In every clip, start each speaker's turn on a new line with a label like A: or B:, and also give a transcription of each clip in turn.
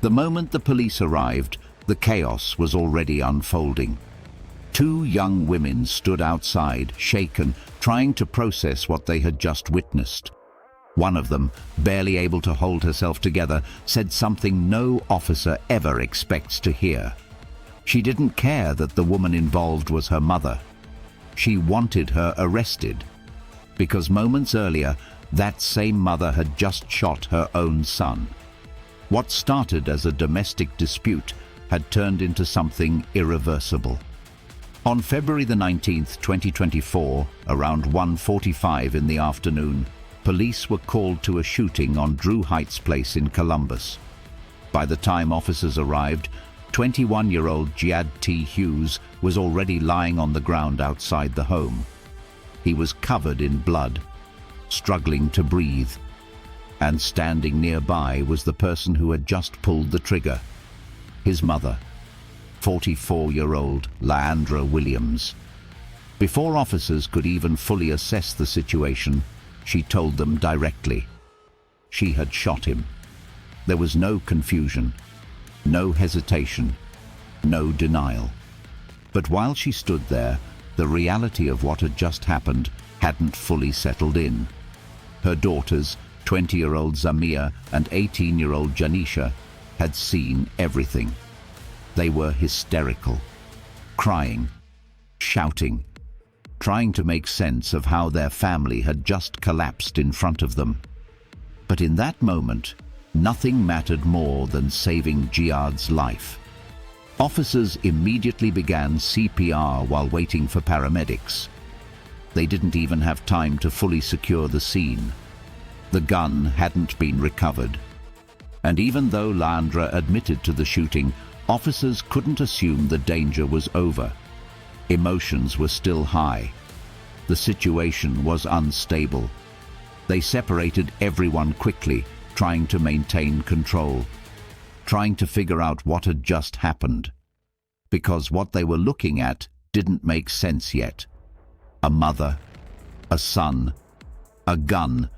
A: The moment the police arrived, the chaos was already unfolding. Two young women stood outside, shaken, trying to process what they had just witnessed. One of them, barely able to hold herself together, said something no officer ever expects to hear. She didn't care that the woman involved was her mother. She wanted her arrested, because moments earlier, that same mother had just shot her own son. What started as a domestic dispute had turned into something irreversible. On February the 19th, 2024, around 1:45 in the afternoon, police were called to a shooting on Drew Heights Place in Columbus. By the time officers arrived, 21-year-old Jiad T. Hughes was already lying on the ground outside the home. He was covered in blood, struggling to breathe, and standing nearby was the person who had just pulled the trigger, his mother, 44-year-old Leandra Williams. Before officers could even fully assess the situation, she told them directly. She had shot him. There was no confusion, no hesitation, no denial. But while she stood there, the reality of what had just happened hadn't fully settled in. Her daughters, 20-year-old Zamia and 18-year-old Janisha, had seen everything. They were hysterical, crying, shouting, trying to make sense of how their family had just collapsed in front of them. But in that moment, nothing mattered more than saving Jiad's life. Officers immediately began CPR while waiting for paramedics. They didn't even have time to fully secure the scene. The gun hadn't been recovered. And even though Leandra admitted to the shooting, officers couldn't assume the danger was over. Emotions were still high. The situation was unstable. They separated everyone quickly, trying to maintain control, trying to figure out what had just happened. Because what they were looking at didn't make sense yet. A mother, a son, a gun,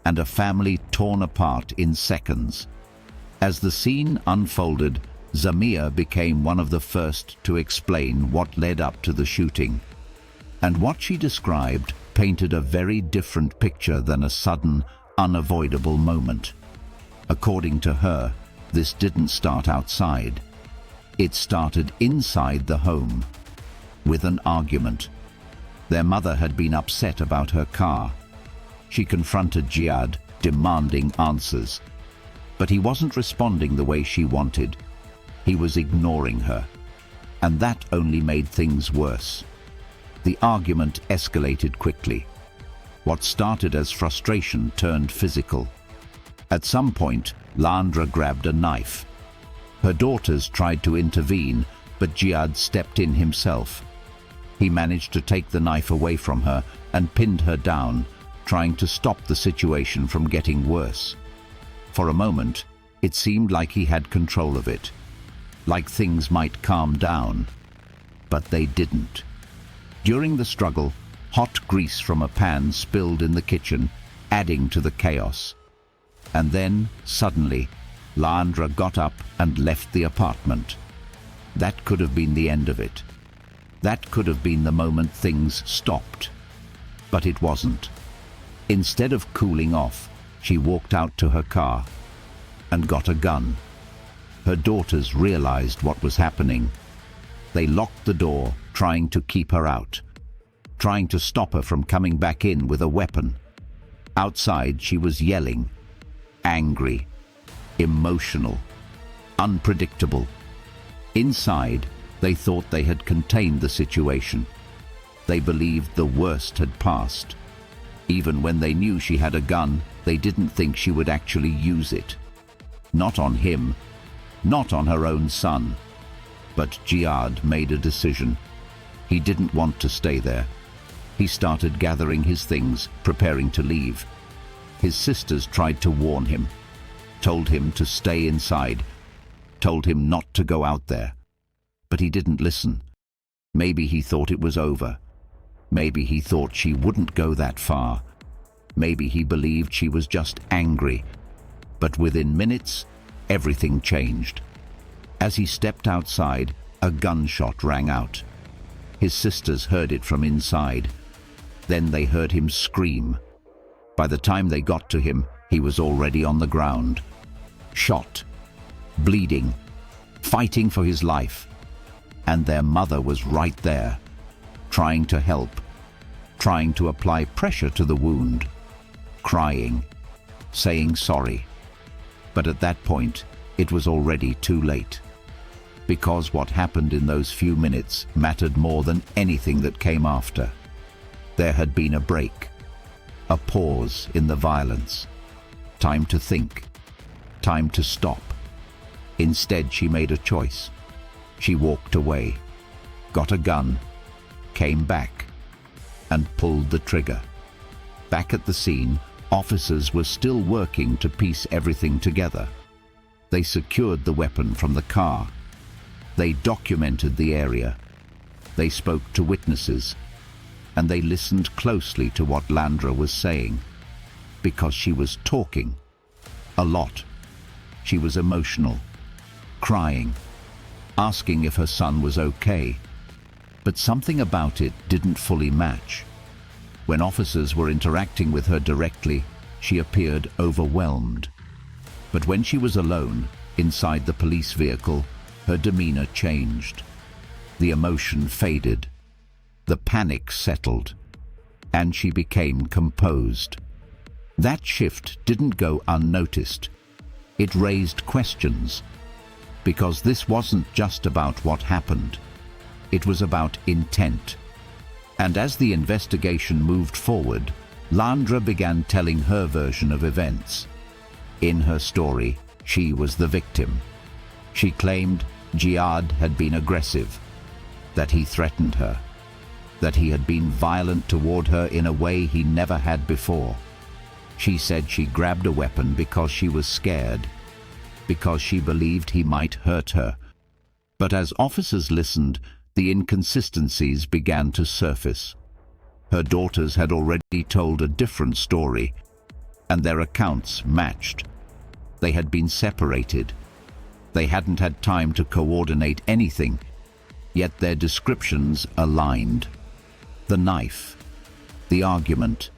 A: and a family torn apart in seconds. As the scene unfolded, Zamia became one of the first to explain what led up to the shooting. And what she described painted a very different picture than a sudden, unavoidable moment. According to her, this didn't start outside. It started inside the home, with an argument. Their mother had been upset about her car. She confronted Jiad, demanding answers. But he wasn't responding the way she wanted. He was ignoring her. And that only made things worse. The argument escalated quickly. What started as frustration turned physical. At some point, Leandra grabbed a knife. Her daughters tried to intervene, but Jiad stepped in himself. He managed to take the knife away from her and pinned her down, trying to stop the situation from getting worse. For a moment, it seemed like he had control of it, like things might calm down. But they didn't. During the struggle, hot grease from a pan spilled in the kitchen, adding to the chaos. And then, suddenly, Leandra got up and left the apartment. That could have been the end of it. That could have been the moment things stopped. But it wasn't. Instead of cooling off, she walked out to her car and got a gun. Her daughters realized what was happening. They locked the door, trying to keep her out, trying to stop her from coming back in with a weapon. Outside, she was yelling, angry, emotional, unpredictable. Inside, they thought they had contained the situation. They believed the worst had passed. Even when they knew she had a gun, they didn't think she would actually use it. Not on him, not on her own son. But Jiad made a decision. He didn't want to stay there. He started gathering his things, preparing to leave. His sisters tried to warn him, told him to stay inside, told him not to go out there. But he didn't listen. Maybe he thought it was over. Maybe he thought she wouldn't go that far. Maybe he believed she was just angry. But within minutes, everything changed. As he stepped outside, a gunshot rang out. His sisters heard it from inside. Then they heard him scream. By the time they got to him, he was already on the ground, shot, bleeding, fighting for his life. And their mother was right there, trying to help, trying to apply pressure to the wound, crying, saying sorry. But at that point, it was already too late. Because what happened in those few minutes mattered more than anything that came after. There had been a break, a pause in the violence. Time to think, time to stop. Instead, she made a choice. She walked away, got a gun, came back, and pulled the trigger. Back at the scene, officers were still working to piece everything together. They secured the weapon from the car. They documented the area. They spoke to witnesses. And they listened closely to what Landra was saying. Because she was talking. A lot. She was emotional. Crying. Asking if her son was okay. But something about it didn't fully match. When officers were interacting with her directly, she appeared overwhelmed. But when she was alone, inside the police vehicle, her demeanor changed. The emotion faded. The panic settled. And she became composed. That shift didn't go unnoticed. It raised questions. Because this wasn't just about what happened. It was about intent. And as the investigation moved forward, Landra began telling her version of events. In her story, she was the victim. She claimed Jiad had been aggressive, that he threatened her, that he had been violent toward her in a way he never had before. She said she grabbed a weapon because she was scared, because she believed he might hurt her. But as officers listened, the inconsistencies began to surface. Her daughters had already told a different story, and their accounts matched. They had been separated. They hadn't had time to coordinate anything, yet their descriptions aligned. The knife, the argument,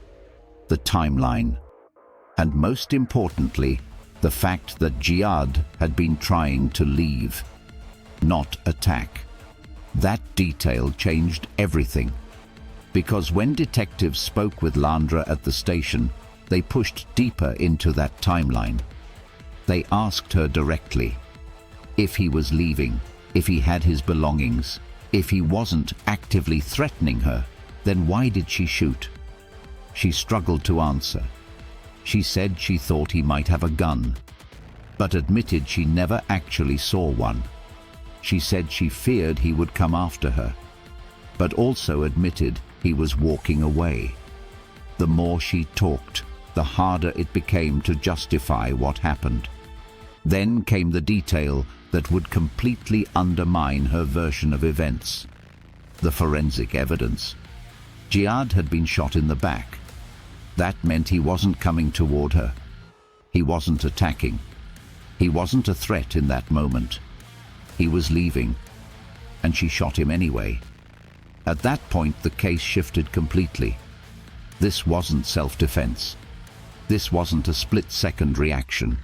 A: the timeline, and most importantly, the fact that Jiad had been trying to leave, not attack. That detail changed everything. Because when detectives spoke with Landra at the station, they pushed deeper into that timeline. They asked her directly if he was leaving, if he had his belongings, if he wasn't actively threatening her, then why did she shoot? She struggled to answer. She said she thought he might have a gun, but admitted she never actually saw one. She said she feared he would come after her, but also admitted he was walking away. The more she talked, the harder it became to justify what happened. Then came the detail that would completely undermine her version of events. The forensic evidence. Jiad had been shot in the back. That meant he wasn't coming toward her. He wasn't attacking. He wasn't a threat in that moment. He was leaving, and she shot him anyway. At that point, the case shifted completely. This wasn't self-defense. This wasn't a split-second reaction.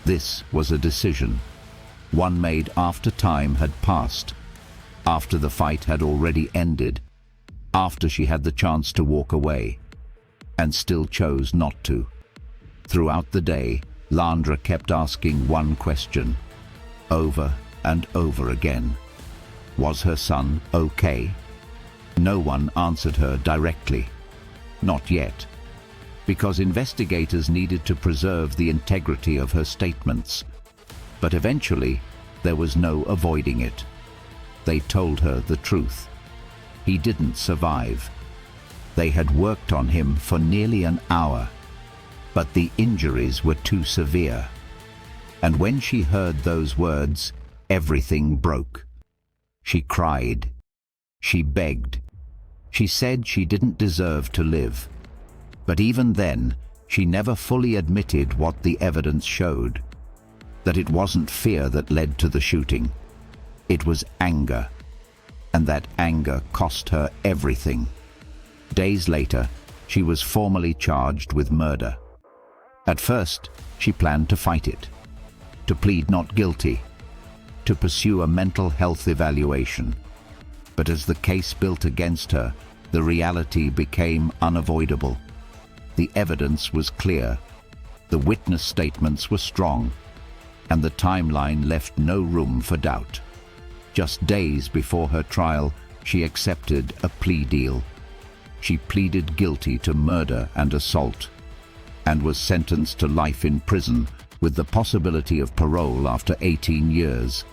A: This was a decision, one made after time had passed, after the fight had already ended, after she had the chance to walk away, and still chose not to. Throughout the day, Landra kept asking one question, over and over again. Was her son okay? No one answered her directly. Not yet. Because investigators needed to preserve the integrity of her statements. But eventually, there was no avoiding it. They told her the truth. He didn't survive. They had worked on him for nearly an hour, but the injuries were too severe. And when she heard those words, everything broke. She cried. She begged. She said she didn't deserve to live. But even then, she never fully admitted what the evidence showed. that it wasn't fear that led to the shooting. It was anger, and that anger cost her everything. Days later, she was formally charged with murder. At first, she planned to fight it, to plead not guilty, to pursue a mental health evaluation. But as the case built against her, the reality became unavoidable. The evidence was clear, the witness statements were strong, and the timeline left no room for doubt. Just days before her trial, she accepted a plea deal. She pleaded guilty to murder and assault, and was sentenced to life in prison with the possibility of parole after 18 years.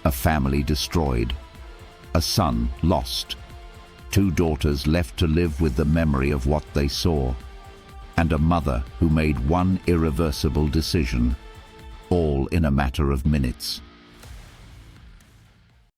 A: A family destroyed, a son lost, 2 daughters left to live with the memory of what they saw, and a mother who made one irreversible decision, all in a matter of minutes.